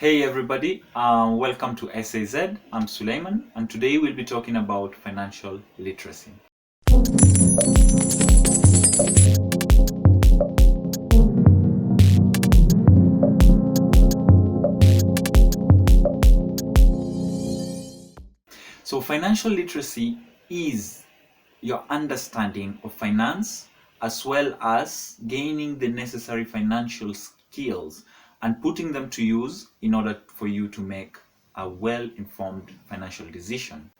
Hey everybody, welcome to SAZ. I'm Suleiman, and today we'll be talking about financial literacy. So, financial literacy is your understanding of finance as well as gaining the necessary financial skills and putting them to use in order for you to make a well-informed financial decision.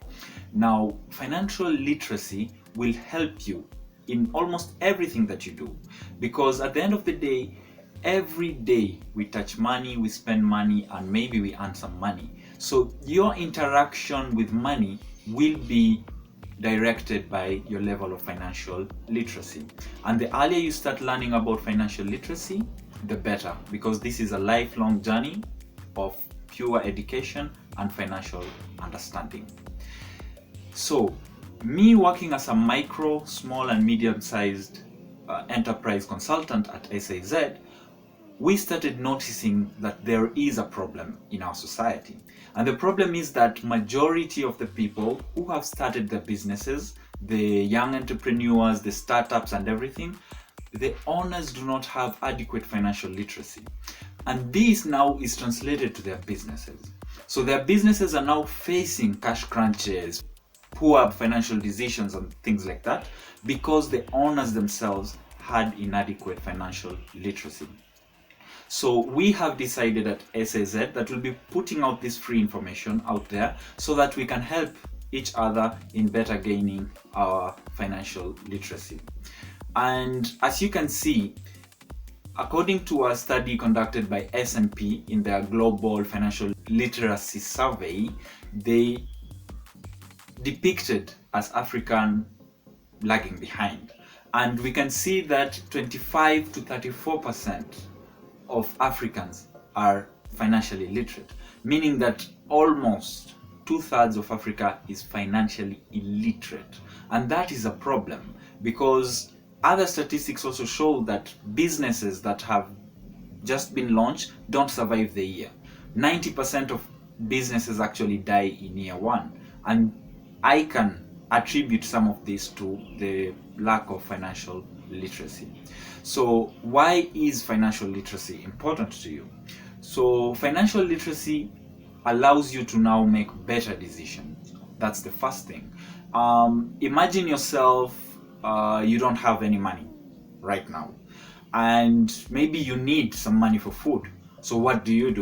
Now, financial literacy will help you in almost everything that you do, because at the end of the day, every day we touch money, we spend money, and maybe we earn some money. So your interaction with money will be directed by your level of financial literacy. And the earlier you start learning about financial literacy, the better, because this is a lifelong journey of pure education and financial understanding. So, me working as a micro, small, and medium-sized enterprise consultant at SAZ, we started noticing that there is a problem in our society. And the problem is that majority of the people who have started their businesses, the young entrepreneurs, the startups and everything, the owners do not have adequate financial literacy. And this now is translated to their businesses. So their businesses are now facing cash crunches, poor financial decisions and things like that, because the owners themselves had inadequate financial literacy. So we have decided at SAZ that we'll be putting out this free information out there so that we can help each other in better gaining our financial literacy. And as you can see, according to a study conducted by S&P in their Global Financial Literacy Survey, they depicted as African lagging behind. And we can see that 25 to 34% of Africans are financially literate, meaning that almost 2/3 of Africa is financially illiterate. And that is a problem, because other statistics also show that businesses that have just been launched don't survive the year. 90% of businesses actually die in year one. And I can attribute some of this to the lack of financial literacy. So why is financial literacy important to you? So financial literacy allows you to now make better decisions. That's the first thing. Imagine yourself, you don't have any money right now, and maybe you need some money for food. So what do?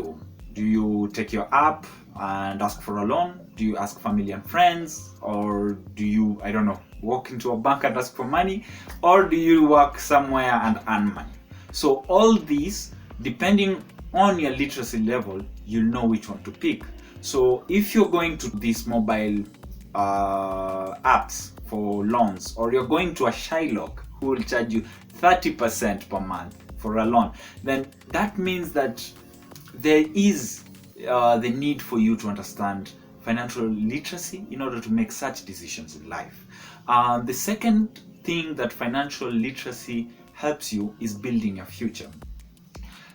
Do you take your app and ask for a loan? Do you ask family and friends? Or do you, I don't know, walk into a bank and ask for money? Or do you work somewhere and earn money? So all these, depending on your literacy level, you'll know which one to pick. So if you're going to these mobile apps for loans, or you're going to a Shylock who will charge you 30% per month for a loan, then that means that there is the need for you to understand financial literacy in order to make such decisions in life. The second thing that financial literacy helps you is building your future.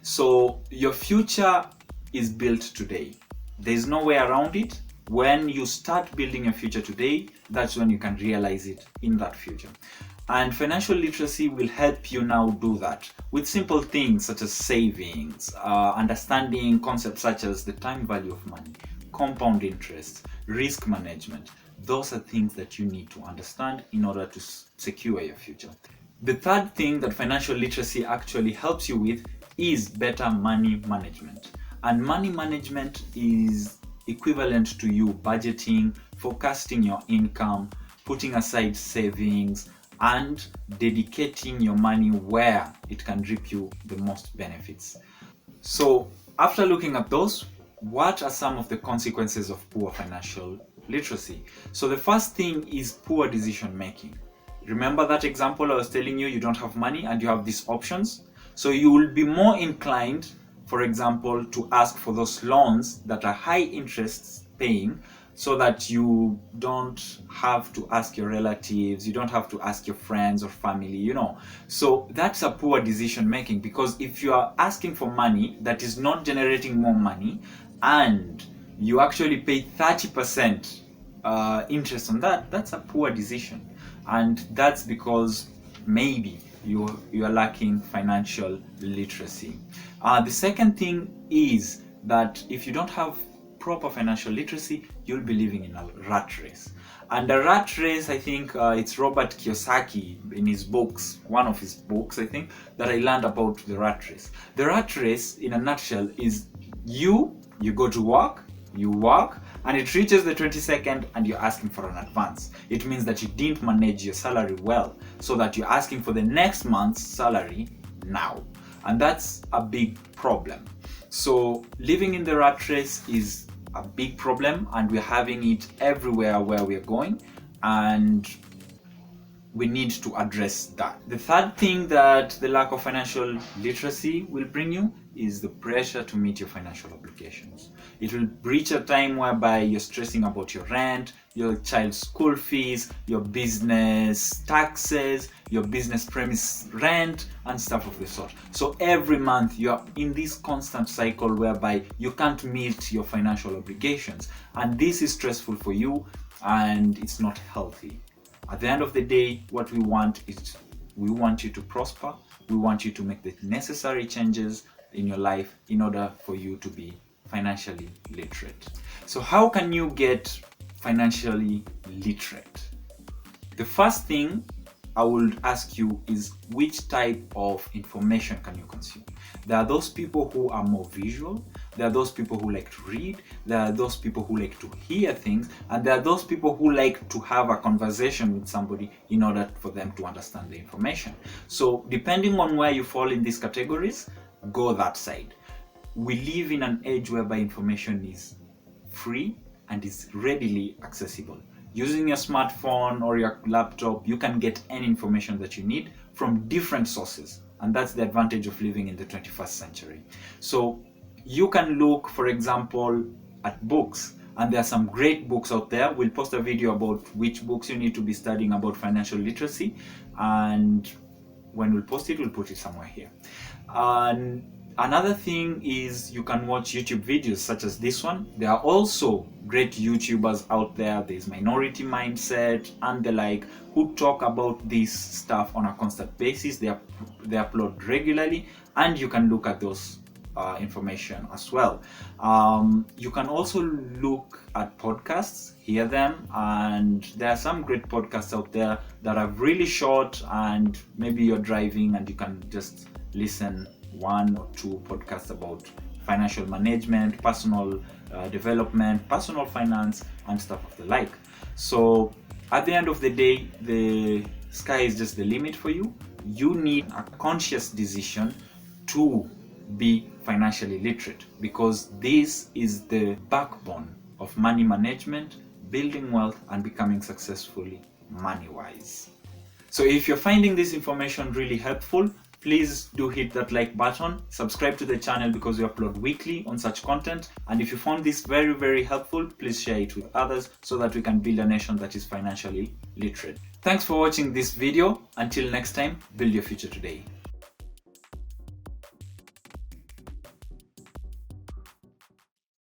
So your future is built today. There's no way around it. When you start building your future today, that's when you can realize it in that future. And financial literacy will help you now do that with simple things such as savings, understanding concepts such as the time value of money, compound interest, risk management. Those are things that you need to understand in order to secure your future. The third thing that financial literacy actually helps you with is better money management. And money management is equivalent to you budgeting, forecasting your income, putting aside savings, and dedicating your money where it can reap you the most benefits. So after looking at those, what are some of the consequences of poor financial literacy? So the first thing is poor decision making. Remember that example I was telling you, you don't have money and you have these options. So you will be more inclined, for example, to ask for those loans that are high interest paying, so that you don't have to ask your relatives, you don't have to ask your friends or family, So that's a poor decision making, because if you are asking for money that is not generating more money and you actually pay 30% interest on that, that's a poor decision. And that's because maybe you are lacking financial literacy. The second thing is that if you don't have proper financial literacy, you'll be living in a rat race. And the rat race, I think it's Robert Kiyosaki in his books, one of his books, I think, that I learned about the rat race. The rat race, in a nutshell, is you go to work, you work, and it reaches the 22nd and you're asking for an advance. It means that you didn't manage your salary well, so that you're asking for the next month's salary now. And that's a big problem. So living in the rat race is a big problem, and we're having it everywhere where we're going, and we need to address that. The third thing that the lack of financial literacy will bring you is the pressure to meet your financial obligations. It will reach a time whereby you're stressing about your rent, your child's school fees, your business taxes, your business premise rent, and stuff of the sort. So every month you're in this constant cycle whereby you can't meet your financial obligations, and this is stressful for you and it's not healthy. At the end of the day, what we want is, we want you to prosper. We want you to make the necessary changes in your life in order for you to be financially literate. So how can you get financially literate? The first thing I would ask you is, which type of information can you consume? There are those people who are more visual, there are those people who like to read, there are those people who like to hear things, and there are those people who like to have a conversation with somebody in order for them to understand the information. So depending on where you fall in these categories, go that side. We live in an age whereby information is free and is readily accessible. Using your smartphone or your laptop, you can get any information that you need from different sources. And that's the advantage of living in the 21st century. So you can look, for example, at books. And there are some great books out there. We'll post a video about which books you need to be studying about financial literacy. And when we'll post it, we'll put it somewhere here. And another thing is, you can watch YouTube videos such as this one. There are also great YouTubers out there. There's Minority Mindset and the like, who talk about this stuff on a constant basis. They upload regularly, and you can look at those information as well. You can also look at podcasts, hear them, and there are some great podcasts out there that are really short, and maybe you're driving and you can just listen one or two podcasts about financial management, personal development, personal finance, and stuff of the like. So at the end of the day, the sky is just the limit for you. You need a conscious decision to be financially literate, because this is the backbone of money management, building wealth, and becoming successfully money-wise. So if you're finding this information really helpful, please do hit that like button, subscribe to the channel because we upload weekly on such content. And if you found this very, very helpful, please share it with others so that we can build a nation that is financially literate. Thanks for watching this video. Until next time, build your future today.